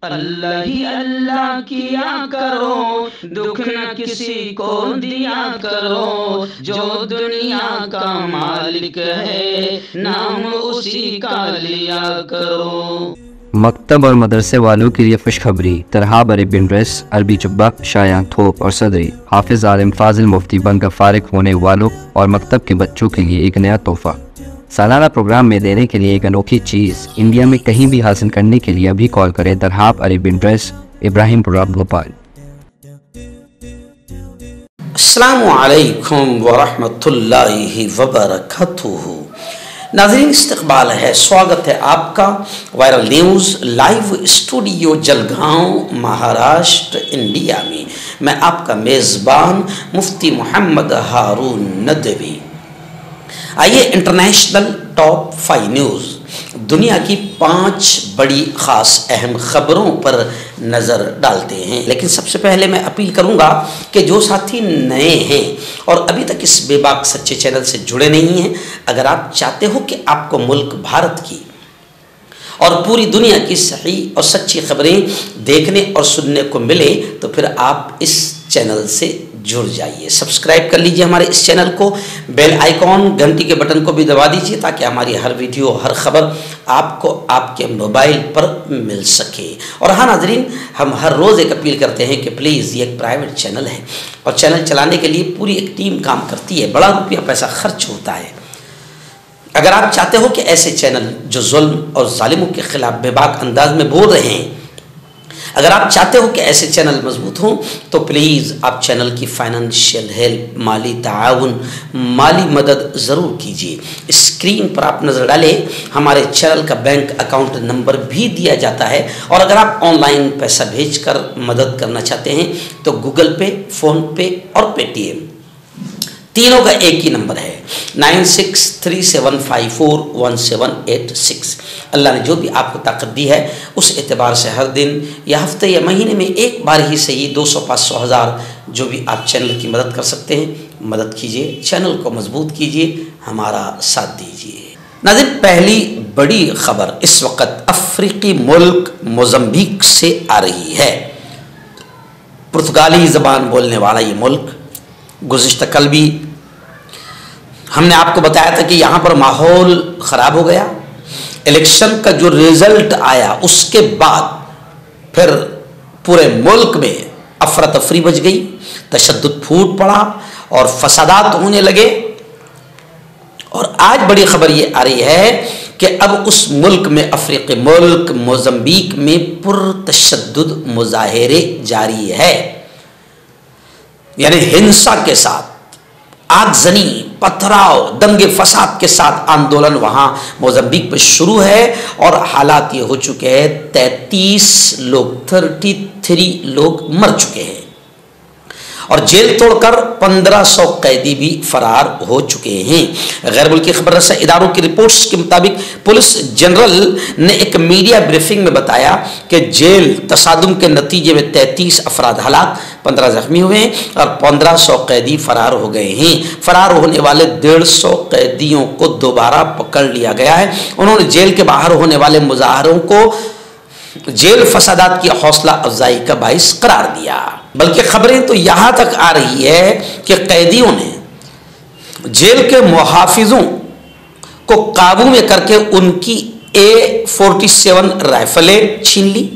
اللہ ہی اللہ کیا کرو، دکھ نہ کسی کو دیا کرو، جو دنیا کا مالک ہے نام اسی کا لیا کرو۔ مکتب اور مدرسے والوں کے لیے خوشخبری، ترحاب عربی ڈریس، عربی جبہ، شایاں تھوپ اور صدری، حافظ عالم فاضل مفتی بن کر فارغ ہونے والوں اور مکتب کے بچوں کے لیے ایک نیا تحفہ۔ سالانہ پروگرام میں دینے کے لیے ایک انوکھی چیز، انڈیا میں کہیں بھی حاصل کرنے کے لیے ابھی کال کریں۔ ترحاب عربی ڈریس، ابراہیم پورہ، بھوپال۔ السلام علیکم ورحمۃ اللہ وبرکاتہ۔ ناظرین، استقبال ہے، سواگت ہے آپ کا viral news live studio Jalgaon, Maharashtra, India میں آپ کا میزبان مفتی محمد ہارون ندوی۔ آئیے انٹرنیشنل ٹاپ 5 نیوز، دنیا کی 5 بڑی خاص اہم خبروں پر نظر ڈالتے ہیں۔ لیکن سب سے پہلے میں اپیل کروں گا کہ جو ساتھی نئے ہیں اور ابھی تک اس بے باک سچے چینل سے جڑے نہیں ہیں، اگر آپ چاہتے ہو کہ آپ کو ملک بھارت کی اور پوری دنیا کی صحیح اور سچی خبریں دیکھنے اور سننے کو ملے تو پھر آپ اس چینل سے جڑ جائیے، سبسکرائب کر لیجئے ہمارے اس چینل کو، بیل آئیکن گھنٹی کے بٹن کو بھی دبا دیجئے تاکہ ہماری ہر ویڈیو، ہر خبر آپ کو آپ کے موبائل پر مل سکے۔ اور ہاں ناظرین، ہم ہر روز ایک اپیل کرتے ہیں کہ پلیز، یہ ایک پرائیویٹ چینل ہے اور چینل چلانے کے لیے پوری ایک ٹیم کام کرتی ہے، بڑا روپیہ پیسہ خرچ ہوتا ہے۔ اگر آپ چاہتے ہو کہ ایسے چینل جو ظلم اور ظالموں کے خلاف بے باک انداز میں بول رہے ہیں، اگر آپ چاہتے ہو کہ ایسے چینل مضبوط ہوں تو پلیز آپ چینل کی فائنینشیل ہیلپ، مالی تعاون، مالی مدد ضرور کیجیے۔ اسکرین پر آپ نظر ڈالیں، ہمارے چینل کا بینک اکاؤنٹ نمبر بھی دیا جاتا ہے، اور اگر آپ آن لائن پیسہ بھیج کر مدد کرنا چاہتے ہیں تو گوگل پے، فون پے اور پے ٹی ایم تینوں کا ایک ہی نمبر ہے، 9637541786۔ اللہ نے جو بھی آپ کو طاقت دی ہے اس اعتبار سے ہر دن یا ہفتے یا مہینے میں ایک بار ہی صحیح 200، 500، 1000 جو بھی آپ چینل کی مدد کر سکتے ہیں مدد کیجیے، چینل کو مضبوط کیجیے، ہمارا ساتھ دیجیے۔ ناظرین، پہلی بڑی خبر اس وقت افریقی ملک موزمبیق سے آ رہی ہے۔ پرتگالی زبان بولنے والا یہ ملک، گزشتہ کل بھی ہم نے آپ کو بتایا تھا کہ یہاں پر ماحول خراب ہو گیا۔ الیکشن کا جو ریزلٹ آیا اس کے بعد پھر پورے ملک میں افراتفری مچ گئی، تشدد پھوٹ پڑا اور فسادات ہونے لگے۔ اور آج بڑی خبر یہ آ رہی ہے کہ اب اس ملک میں، افریقی ملک موزمبیق میں پرتشدد مظاہرے جاری ہے، یعنی ہنسا کے ساتھ، آگزنی، پتھراؤ، دنگے فساد کے ساتھ آندولن وہاں موزمبیق میں شروع ہے، اور حالات یہ ہو چکے ہیں 33 لوگ مر چکے ہیں، اور جیل توڑ کر 1500 قیدی بھی فرار ہو چکے ہیں۔ غیر ملکی خبر رساں اداروں کی رپورٹس کے مطابق پولیس جنرل نے ایک میڈیا بریفنگ میں بتایا کہ جیل تصادم کے نتیجے میں 33 افراد ہلاک، 15 زخمی ہوئے ہیں اور 1500 قیدی فرار ہو گئے ہیں۔ فرار ہونے والے 150 قیدیوں کو دوبارہ پکڑ لیا گیا ہے۔ انہوں نے جیل کے باہر ہونے والے مظاہروں کو جیل فسادات کی حوصلہ افزائی کا باعث قرار دیا، بلکہ خبریں تو یہاں تک آ رہی ہے کہ قیدیوں نے جیل کے محافظوں کو قابو میں کر کے ان کی AK-47 رائفلیں چھین لی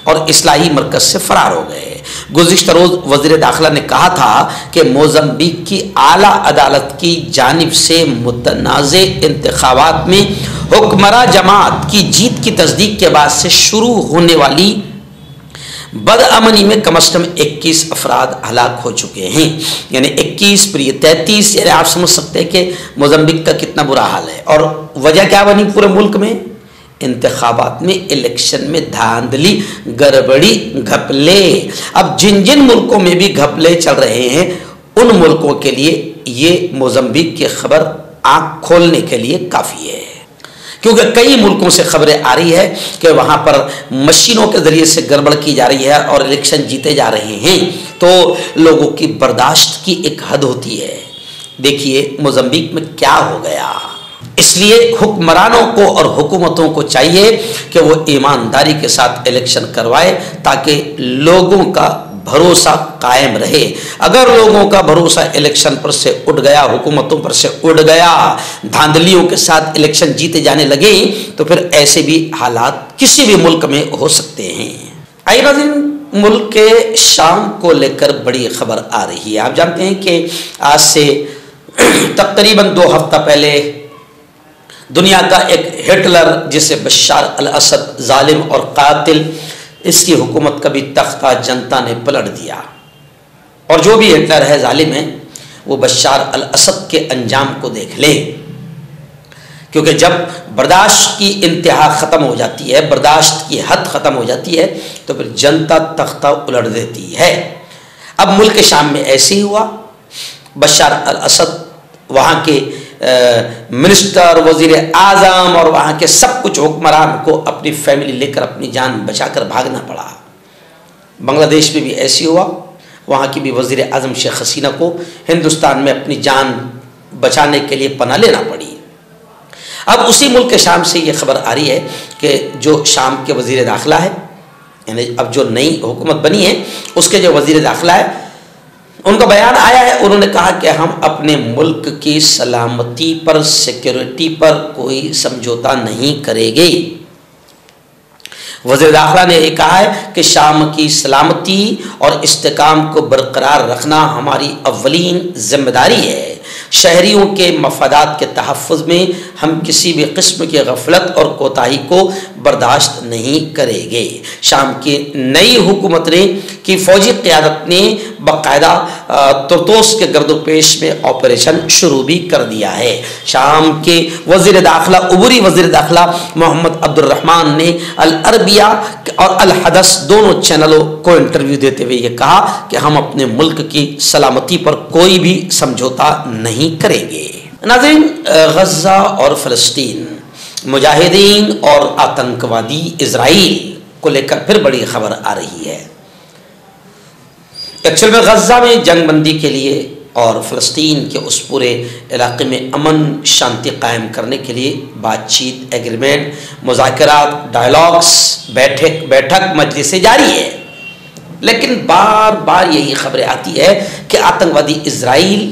اور اصلاحی مرکز سے فرار ہو گئے۔ گزشتہ روز وزیر داخلہ نے کہا تھا کہ موزمبیق کی اعلیٰ عدالت کی جانب سے متنازع انتخابات میں حکمراں جماعت کی جیت کی تصدیق کے بعد سے شروع ہونے والی بدامنی میں کم از کم 21 افراد ہلاک ہو چکے ہیں، یعنی 21 پر یہ 33، یعنی آپ سمجھ سکتے ہیں کہ موزمبیق کا کتنا برا حال ہے۔ اور وجہ کیا بنی پورے ملک میں؟ انتخابات میں، الیکشن میں دھاندلی، گڑبڑی، گھپلے۔ اب جن جن ملکوں میں بھی گھپلے چل رہے ہیں ان ملکوں کے لیے یہ موزمبیق کی خبر آنکھ کھولنے کے لیے کافی ہے، کیونکہ کئی ملکوں سے خبریں آ رہی ہے کہ وہاں پر مشینوں کے ذریعے سے گڑبڑ کی جا رہی ہے اور الیکشن جیتے جا رہے ہیں، تو لوگوں کی برداشت کی ایک حد ہوتی ہے۔ دیکھیے موزمبیق میں کیا ہو گیا۔ اس لیے حکمرانوں کو اور حکومتوں کو چاہیے کہ وہ ایمانداری کے ساتھ الیکشن کروائے تاکہ لوگوں کا بھروسہ قائم رہے۔ اگر لوگوں کا بھروسہ الیکشن پر سے اٹھ گیا، حکومتوں پر سے اٹھ گیا، دھاندلیوں کے ساتھ الیکشن جیتے جانے لگے تو پھر ایسے بھی حالات کسی بھی ملک میں ہو سکتے ہیں۔ آئیے ناظرین، ملک کے شام کو لے کر بڑی خبر آ رہی ہے۔ آپ جانتے ہیں کہ آج سے تقریباً 2 ہفتہ پہلے دنیا کا ایک ہٹلر جسے بشار الاسد ظالم اور قاتل، اس کی حکومت کا بھی تختہ جنتا نے پلٹ دیا، اور جو بھی ہٹلر ہے ظالم ہے وہ بشار الاسد کے انجام کو دیکھ لے، کیونکہ جب برداشت کی انتہا ختم ہو جاتی ہے، برداشت کی حد ختم ہو جاتی ہے تو پھر جنتا تختہ الٹ دیتی ہے۔ اب ملک شام میں ایسے ہی ہوا، بشار الاسد وہاں کے منسٹر، وزیر اعظم اور وہاں کے سب کچھ حکمران کو اپنی فیملی لے کر اپنی جان بچا کر بھاگنا پڑا۔ بنگلہ دیش میں بھی ایسی ہوا، وہاں کی بھی وزیر اعظم شیخ حسینہ کو ہندوستان میں اپنی جان بچانے کے لیے پناہ لینا پڑی۔ اب اسی ملک کے شام سے یہ خبر آ رہی ہے کہ جو شام کے وزیر داخلہ ہے، یعنی اب جو نئی حکومت بنی ہے اس کے جو وزیر داخلہ ہے، ان کا بیان آیا ہے، انہوں نے کہا کہ ہم اپنے ملک کی سلامتی پر، سیکیورٹی پر کوئی سمجھوتا نہیں کریں گے۔ وزیر داخلہ نے یہ کہا ہے کہ شام کی سلامتی اور استحکام کو برقرار رکھنا ہماری اولین ذمہ داری ہے۔ شہریوں کے مفادات کے تحفظ میں ہم کسی بھی قسم کی غفلت اور کوتاہی کو برداشت نہیں کریں گے۔ شام کی نئی حکومت نے کی فوجی قیادت نے باقاعدہ طرطوس کے گرد و پیش میں آپریشن شروع بھی کر دیا ہے۔ شام کے وزیر داخلہ، عبوری وزیر داخلہ محمد عبد الرحمن نے العربیہ اور الحدث دونوں چینلوں کو انٹرویو دیتے ہوئے یہ کہا کہ ہم اپنے ملک کی سلامتی پر کوئی بھی سمجھوتا نہیں کریں گے۔ ناظرین، غزہ اور فلسطین، مجاہدین اور آتنکوادی اسرائیل کو لے کر پھر بڑی خبر آ رہی ہے۔ ایکچوئل میں غزہ میں جنگ بندی کے لیے اور فلسطین کے اس پورے علاقے میں امن شانتی قائم کرنے کے لیے بات چیت، ایگریمنٹ، مذاکرات، ڈائلاگس، بیٹھک مجلسیں جاری ہے، لیکن بار بار یہی خبریں آتی ہے کہ آتنکوادی اسرائیل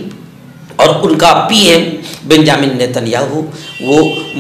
اور ان کا پی ایم بنجامن نیتنیاہو وہ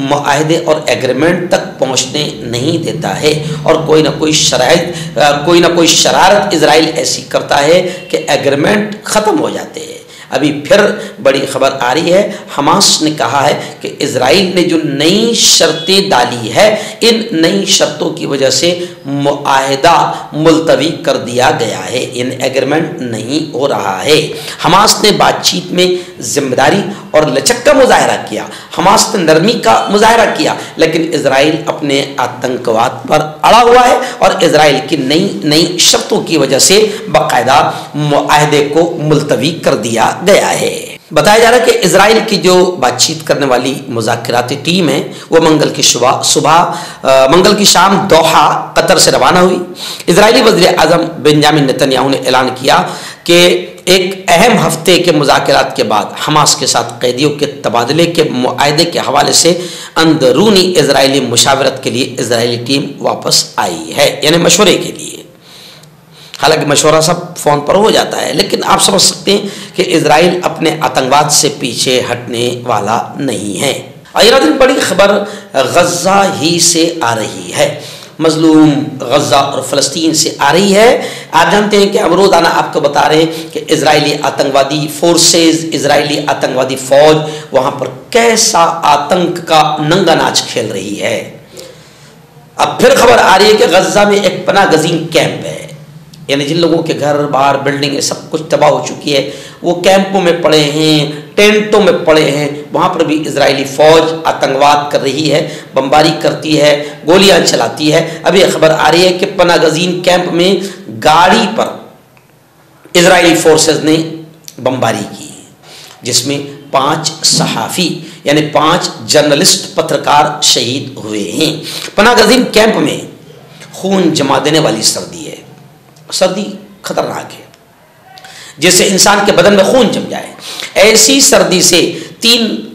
معاہدے اور ایگریمنٹ تک پہنچنے نہیں دیتا ہے، اور کوئی نہ کوئی شرارت اسرائیل ایسی کرتا ہے کہ ایگریمنٹ ختم ہو جاتے ہیں۔ ابھی پھر بڑی خبر آ رہی ہے، حماس نے کہا ہے کہ اسرائیل نے جو نئی شرطیں ڈالی ہے، ان نئی شرطوں کی وجہ سے معاہدہ ملتوی کر دیا گیا ہے، ان ایگریمنٹ نہیں ہو رہا ہے۔ حماس نے بات چیت میں ذمہ داری اور لچک کا مظاہرہ کیا، حماس نے نرمی کا مظاہرہ کیا، لیکن اسرائیل اپنے آتنکواد پر اڑا ہوا ہے، اور اسرائیل کی نئی شرطوں کی وجہ سے باقاعدہ معاہدے کو ملتوی کر دیا گیا ہے۔ بتایا جا رہا ہے کہ اسرائیل کی جو بات چیت کرنے والی مذاکراتی ٹیم ہے وہ منگل کی شام دوحہ قطر سے روانہ ہوئی۔ اسرائیلی وزیر اعظم بنجامن نیتنیاہو نے اعلان کیا کہ ایک اہم ہفتے کے مذاکرات کے بعد حماس کے ساتھ قیدیوں کے تبادلے کے معاہدے کے حوالے سے اندرونی اسرائیلی مشاورت کے لیے اسرائیلی ٹیم واپس آئی ہے، یعنی مشورے کے لیے۔ حالانکہ مشورہ سب فون پر ہو جاتا ہے، لیکن آپ سمجھ سکتے ہیں کہ اسرائیل اپنے آتنکواد سے پیچھے ہٹنے والا نہیں ہے۔ اور بڑی خبر غزہ ہی سے آ رہی ہے، مظلوم غزہ اور فلسطین سے آ رہی ہے۔ آپ جانتے ہیں کہ ہم روزانہ آپ کو بتا رہے ہیں کہ اسرائیلی آتنکوادی فورسز، اسرائیلی آتنکوادی فوج وہاں پر کیسا آتنک کا ننگا ناچ کھیل رہی ہے۔ اب پھر خبر آ رہی ہے کہ غزہ میں ایک پناہ گزین کیمپ ہے، یعنی جن لوگوں کے گھر بار بلڈنگیں سب کچھ تباہ ہو چکی ہے، وہ کیمپوں میں پڑے ہیں، ٹینٹوں میں پڑے ہیں، وہاں پر بھی اسرائیلی فوج آتنکواد کر رہی ہے، بمباری کرتی ہے، گولیاں چلاتی ہے۔ ابھی خبر آ رہی ہے کہ پناہ گزین کیمپ میں گاڑی پر اسرائیلی فورسز نے بمباری کی، جس میں 5 صحافی یعنی 5 جرنلسٹ پترکار شہید ہوئے ہیں۔ پناہ گزین کیمپ میں خون جما دینے والی سردی ہے، سردی خطرناک ہے، جیسے انسان کے بدن میں خون جم جائے، ایسی سردی سے 3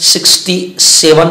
67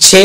6